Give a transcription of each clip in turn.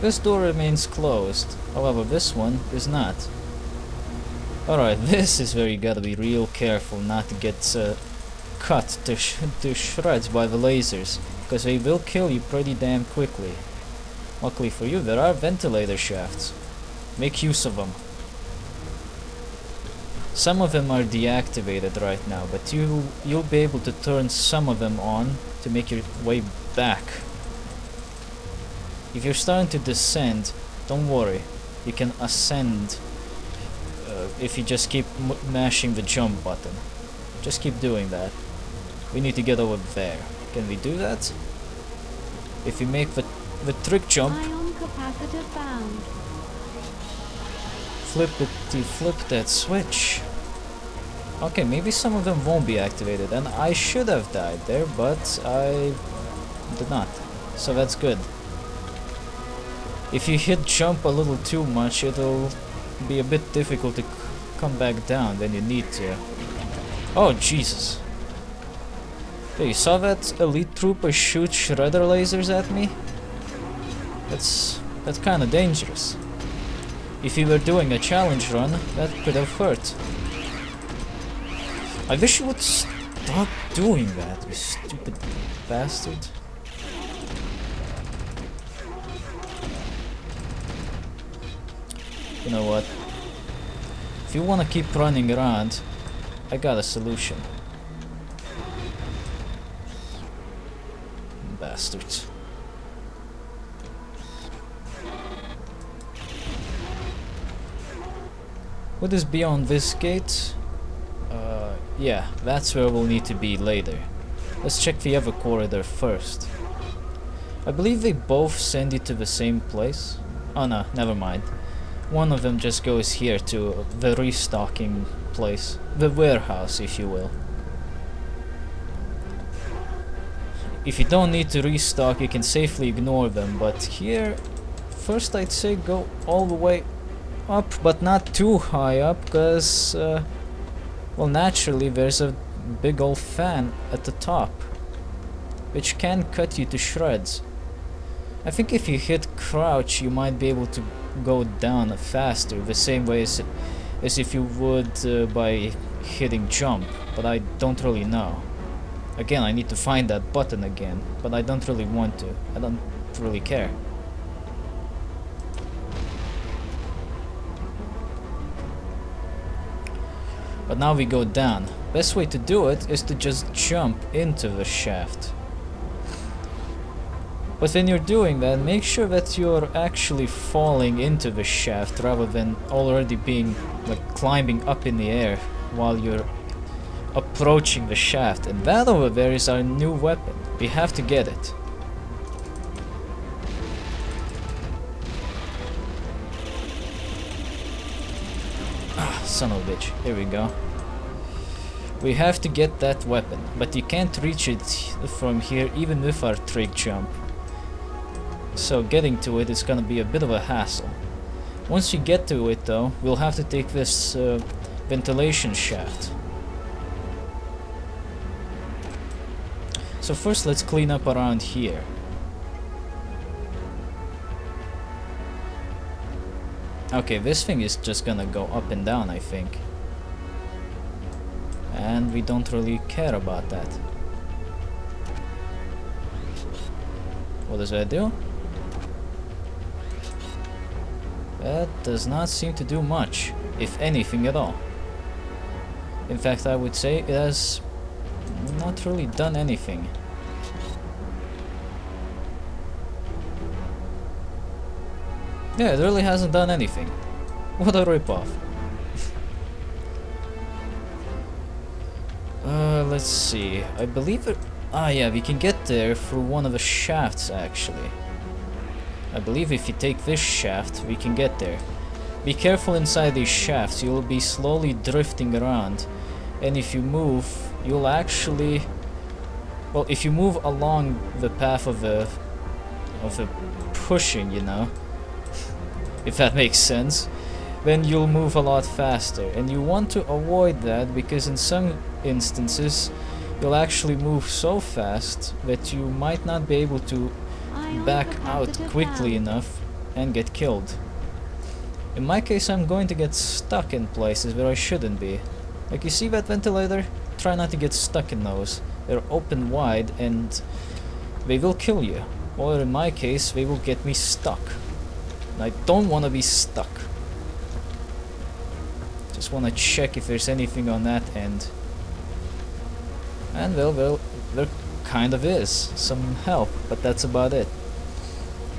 This door remains closed, however this one is not. Alright, this is where you gotta be real careful not to get cut to shreds by the lasers, because they will kill you pretty damn quickly. Luckily for you, there are ventilator shafts. Make use of them. Some of them are deactivated right now, but you'll be able to turn some of them on to make your way back. If you're starting to descend, don't worry, you can ascend if you just keep mashing the jump button. Just keep doing that. We need to get over there. Can we do that? If you make the trick jump, Ion capacitor found. flip that switch. Okay, maybe some of them won't be activated, and I should have died there, but I did not, so that's good. If you hit jump a little too much, it'll be a bit difficult to come back down when you need to. Oh Jesus. Hey, you saw that elite trooper shoot shredder lasers at me? That's kinda dangerous. If you were doing a challenge run, that could have hurt. I wish you would stop doing that, you stupid bastard. You know what? If you wanna keep running around, I got a solution. Bastards. What is beyond this gate? Yeah, that's where we'll need to be later. Let's check the other corridor first. I believe they both send you to the same place. Oh no, never mind. One of them just goes here to the restocking place. The warehouse, if you will. If you don't need to restock, you can safely ignore them, but here, first I'd say go all the way up, but not too high up, because, well, naturally there's a big old fan at the top, which can cut you to shreds. I think if you hit crouch, you might be able to go down faster, the same way as if you would by hitting jump, but I don't really know. Again, I need to find that button again, but I don't really want to. I don't really care. But now we go down. Best way to do it is to just jump into the shaft. But when you're doing that, make sure that you're actually falling into the shaft rather than already being like climbing up in the air while you're approaching the shaft. And that over there is our new weapon. We have to get it. Ah, son of a bitch. Here we go. We have to get that weapon, but you can't reach it from here even with our trick jump. So getting to it is gonna be a bit of a hassle. Once you get to it though, we'll have to take this ventilation shaft. So first let's clean up around here. Okay, this thing is just gonna go up and down, I think. And we don't really care about that. What does that do? That does not seem to do much, if anything at all. In fact, I would say it has not really done anything. Yeah, it really hasn't done anything. What a ripoff. Let's see. I believe it. Ah, yeah, we can get there through one of the shafts actually. I believe if you take this shaft, we can get there. Be careful inside these shafts, you'll be slowly drifting around. And if you move, you'll actually... Well, if you move along the path of the pushing, you know, if that makes sense, then you'll move a lot faster. And you want to avoid that because in some instances, you'll actually move so fast that you might not be able to back out quickly enough and get killed. In my case, I'm going to get stuck in places where I shouldn't be. Like, you see that ventilator? Try not to get stuck in those. They're open wide and they will kill you. Or in my case, they will get me stuck. I don't want to be stuck. Just want to check if there's anything on that end. And well, there kind of is some help, but that's about it.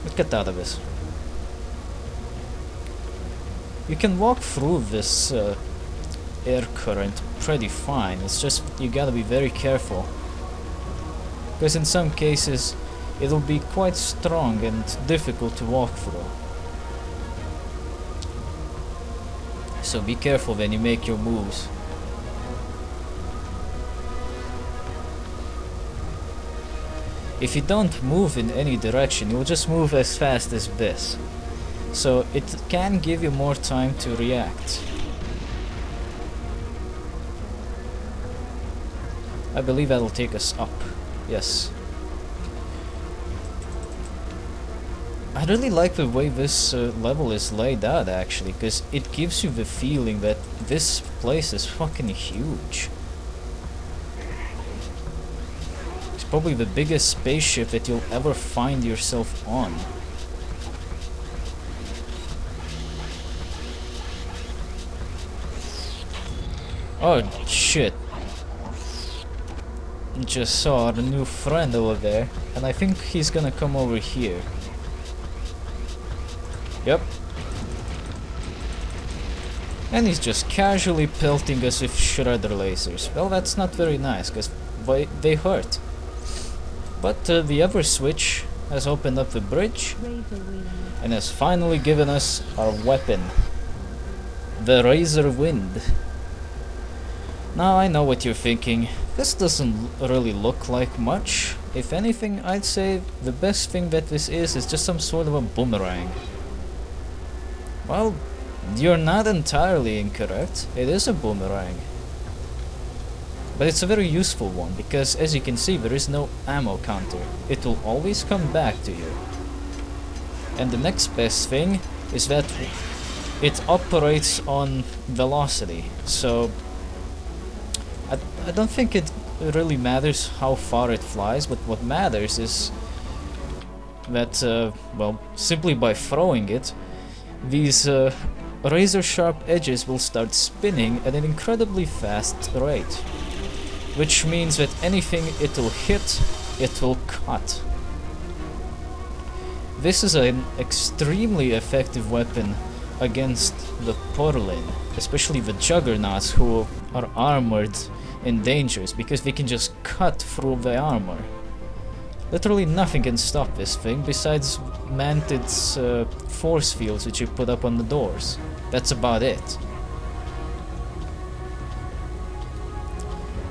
Let's get out of this. You can walk through this air current pretty fine. It's just you gotta be very careful, because in some cases it'll be quite strong and difficult to walk through. So be careful when you make your moves. If you don't move in any direction, you'll just move as fast as this. So it can give you more time to react. I believe that'll take us up. Yes. I really like the way this level is laid out, actually, because it gives you the feeling that this place is fucking huge. It's probably the biggest spaceship that you'll ever find yourself on. Oh shit. Just saw our new friend over there, and I think he's gonna come over here. Yep. And he's just casually pelting us with shredder lasers. Well, that's not very nice, because they hurt. But the other switch has opened up the bridge and has finally given us our weapon. The Razor Wind. Now I know what you're thinking. This doesn't really look like much. If anything, I'd say the best thing that this is just some sort of a boomerang. Well, you're not entirely incorrect. It is a boomerang. But it's a very useful one, because as you can see, there is no ammo counter. It will always come back to you. And the next best thing is that it operates on velocity. So I don't think it really matters how far it flies, but what matters is that, well, simply by throwing it, these razor sharp edges will start spinning at an incredibly fast rate. Which means that anything it'll hit, it will cut. This is an extremely effective weapon against the Porlin, especially the Juggernauts, who are armored and dangerous, because they can just cut through the armor. Literally nothing can stop this thing besides Mantid's force fields which you put up on the doors. That's about it.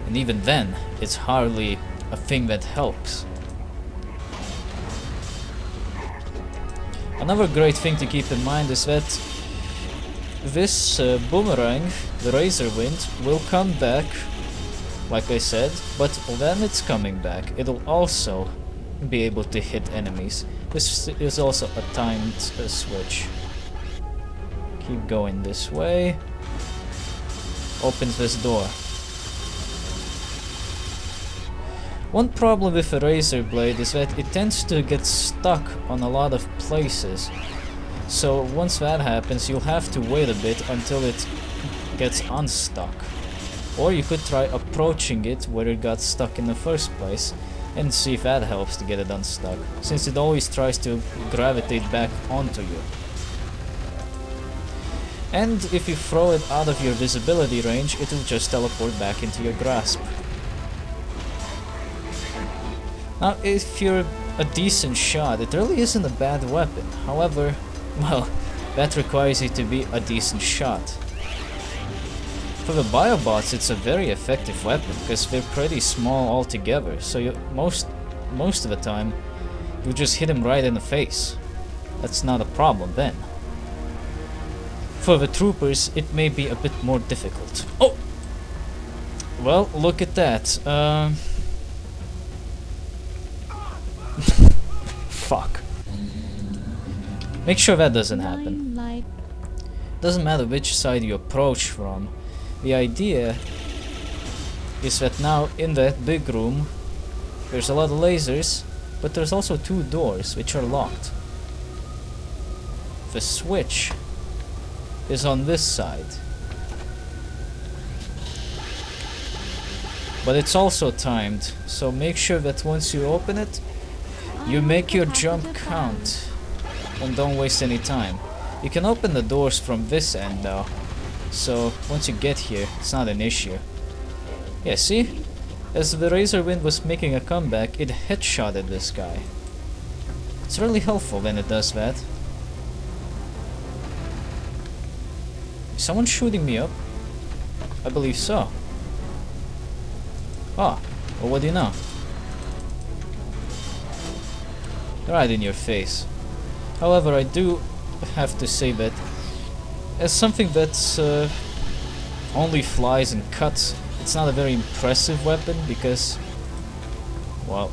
And even then, it's hardly a thing that helps. Another great thing to keep in mind is that this boomerang, the Razor Wind, will come back, like I said, but when it's coming back, it'll also be able to hit enemies. This is also a timed switch. Keep going this way. Opens this door. One problem with a razor blade is that it tends to get stuck on a lot of places. So once that happens, you'll have to wait a bit until it gets unstuck. Or you could try approaching it where it got stuck in the first place and see if that helps to get it unstuck, since it always tries to gravitate back onto you. And if you throw it out of your visibility range, it will just teleport back into your grasp. Now, if you're a decent shot, it really isn't a bad weapon. However, well, that requires you to be a decent shot. For the biobots, it's a very effective weapon because they're pretty small altogether, so most of the time you just hit them right in the face. That's not a problem then. For the troopers, it may be a bit more difficult. Oh! Well, look at that. Fuck. Make sure that doesn't happen. Light. Doesn't matter which side you approach from. The idea is that now in that big room there's a lot of lasers, but there's also 2 doors which are locked. The switch is on this side, but it's also timed, so make sure that once you open it you make your jump count and don't waste any time. You can open the doors from this end though, so once you get here it's not an issue. Yeah, see? As the Razor Wind was making a comeback, it headshotted this guy. It's really helpful when it does that. Is someone shooting me up? I believe so. Ah, well, what do you know? Right in your face. However, I do have to say that as something that's only flies and cuts, it's not a very impressive weapon because, well,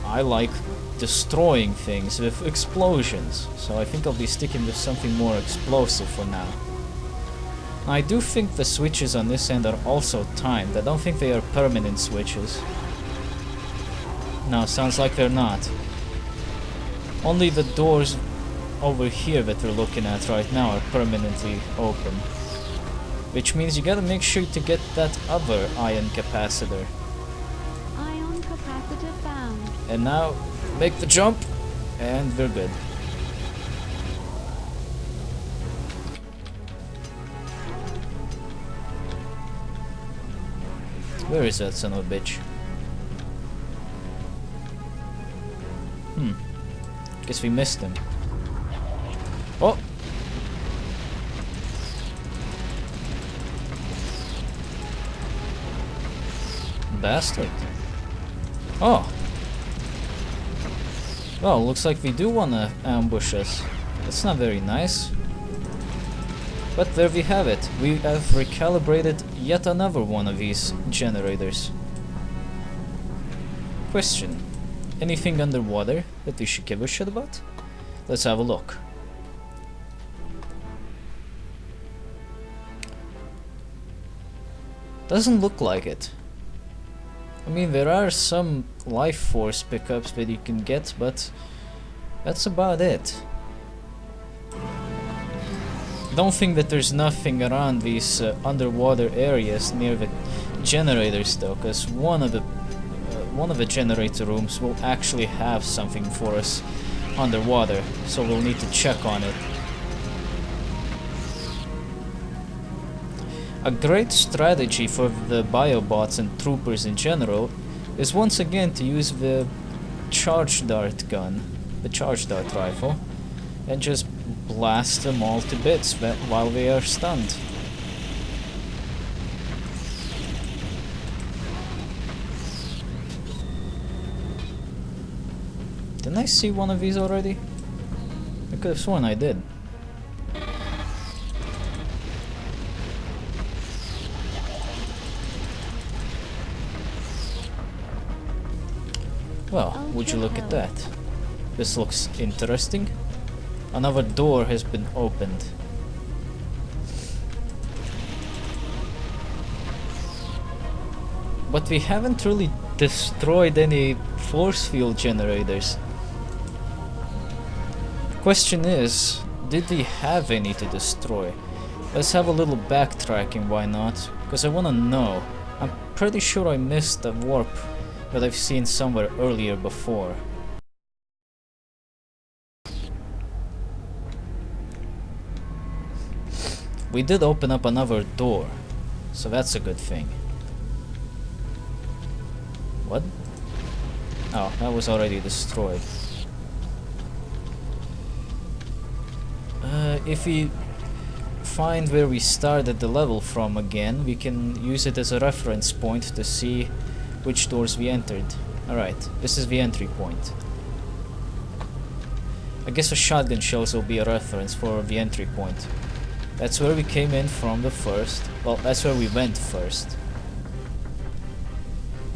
I like destroying things with explosions, so I think I'll be sticking with something more explosive for now. I do think the switches on this end are also timed. I don't think they are permanent switches. No, sounds like they're not. Only the doors over here that we're looking at right now are permanently open. Which means you gotta make sure to get that other ion capacitor. Ion capacitor found. And now, make the jump, and we're good. Where is that son of a bitch? Guess we missed him. Oh! Bastard. Oh! Well, looks like we do wanna ambush us. That's not very nice. But there we have it. We have recalibrated yet another one of these generators. Question. Anything underwater that we should give a shit about? Let's have a look. Doesn't look like it. I mean, there are some life force pickups that you can get, but that's about it. Don't think that there's nothing around these underwater areas near the generators though, because one of the generator rooms will actually have something for us underwater, so we'll need to check on it. A great strategy for the biobots and troopers in general is once again to use the charge dart gun, the charge dart rifle, and just blast them all to bits while they are stunned. Didn't I see one of these already? I could have sworn I did. Well, would you look at that? This looks interesting. Another door has been opened. But we haven't really destroyed any force field generators. Question is, did we have any to destroy? Let's have a little backtracking, why not? Because I wanna know. I'm pretty sure I missed a warp that I've seen somewhere earlier before. We did open up another door, so that's a good thing. What? Oh, that was already destroyed. If we find where we started the level from again, we can use it as a reference point to see which doors we entered. Alright, this is the entry point. I guess the shotgun shells will be a reference for the entry point. That's where we came in from the first. Well, that's where we went first.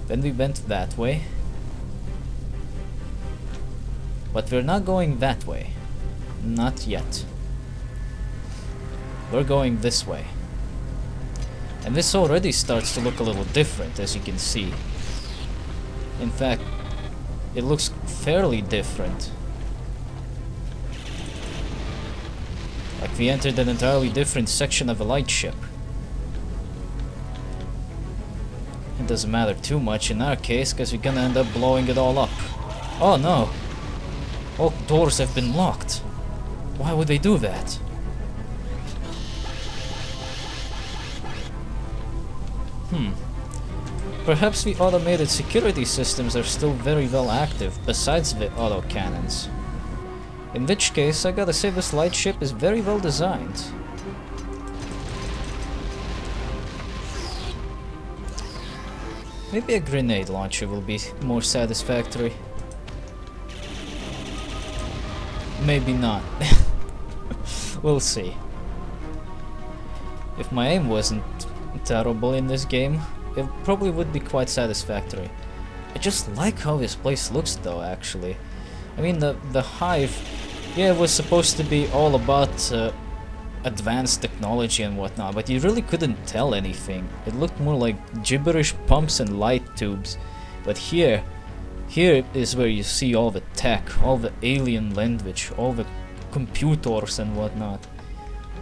Then we went that way. But we're not going that way. Not yet. We're going this way. And this already starts to look a little different, as you can see. In fact, it looks fairly different. Like we entered an entirely different section of a lightship. It doesn't matter too much in our case, because we're gonna end up blowing it all up. Oh no! All doors have been locked. Why would they do that? Perhaps the automated security systems are still very well active, besides the autocannons. In which case, I gotta say this lightship is very well designed. Maybe a grenade launcher will be more satisfactory. Maybe not. We'll see. If my aim wasn't terrible in this game, it probably would be quite satisfactory. I just like how this place looks though, actually. I mean, the hive, yeah, it was supposed to be all about advanced technology and whatnot, but you really couldn't tell anything. It looked more like gibberish pumps and light tubes. But here is where you see all the tech, all the alien language, all the computers and whatnot.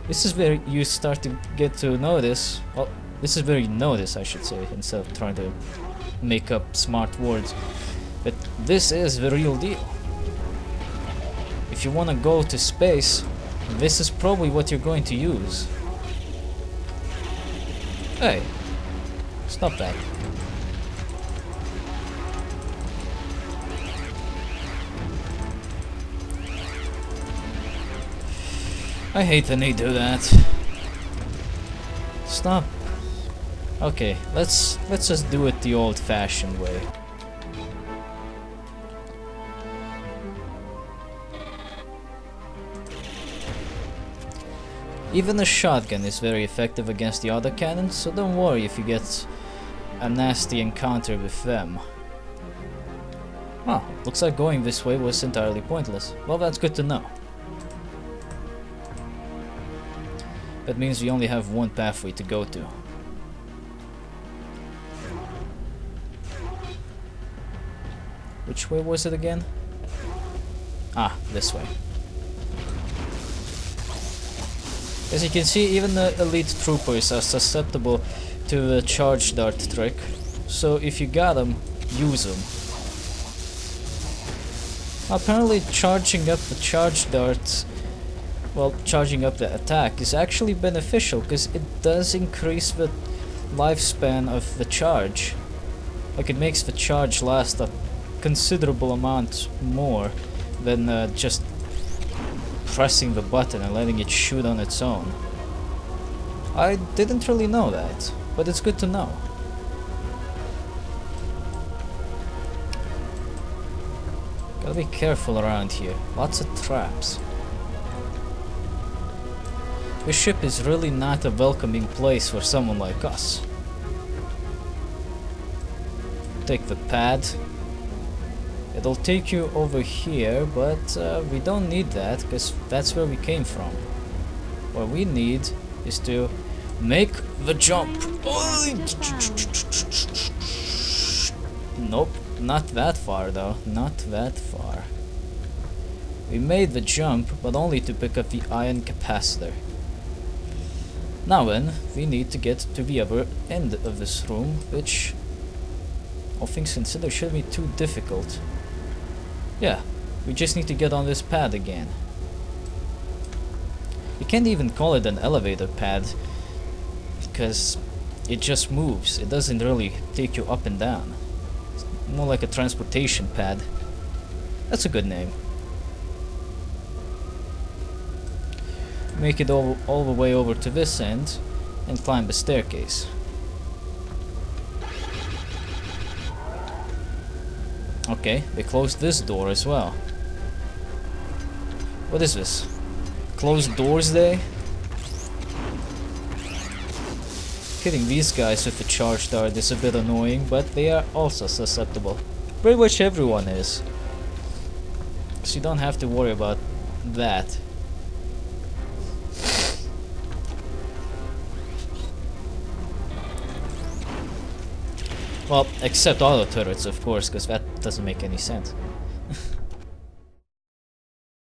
This is where you start to get to notice, well, this is where you notice, I should say, instead of trying to make up smart words. But this is the real deal. If you want to go to space, this is probably what you're going to use. Hey, stop that. I hate when they do that. Stop. Okay, let's just do it the old-fashioned way. Even a shotgun is very effective against the other cannons, so don't worry if you get a nasty encounter with them. Oh, looks like going this way was entirely pointless. Well, that's good to know. That means we only have one pathway to go to. Which way was it again? Ah, this way. As you can see, even the elite troopers are susceptible to the charge dart trick, so if you got them, use them. Apparently charging up the charge darts, well, charging up the attack is actually beneficial because it does increase the lifespan of the charge. Like, it makes the charge last a considerable amount more than just pressing the button and letting it shoot on its own. I didn't really know that, but it's good to know. Gotta be careful around here, lots of traps. This ship is really not a welcoming place for someone like us. Take the pad. It'll take you over here, but we don't need that, because that's where we came from. What we need is to make the jump. Nope, not that far though, not that far. We made the jump, but only to pick up the ion capacitor. Now then, we need to get to the other end of this room, which, all things considered, shouldn't be too difficult. Yeah, we just need to get on this pad again. You can't even call it an elevator pad, because it just moves. It doesn't really take you up and down. It's more like a transportation pad. That's a good name. Make it all the way over to this end and climb the staircase. Okay, they closed this door as well. What is this? Closed doors day? Hitting these guys with the charge dart is a bit annoying, but they are also susceptible. Pretty much everyone is. So you don't have to worry about that. Well, except auto turrets, of course, because that doesn't make any sense.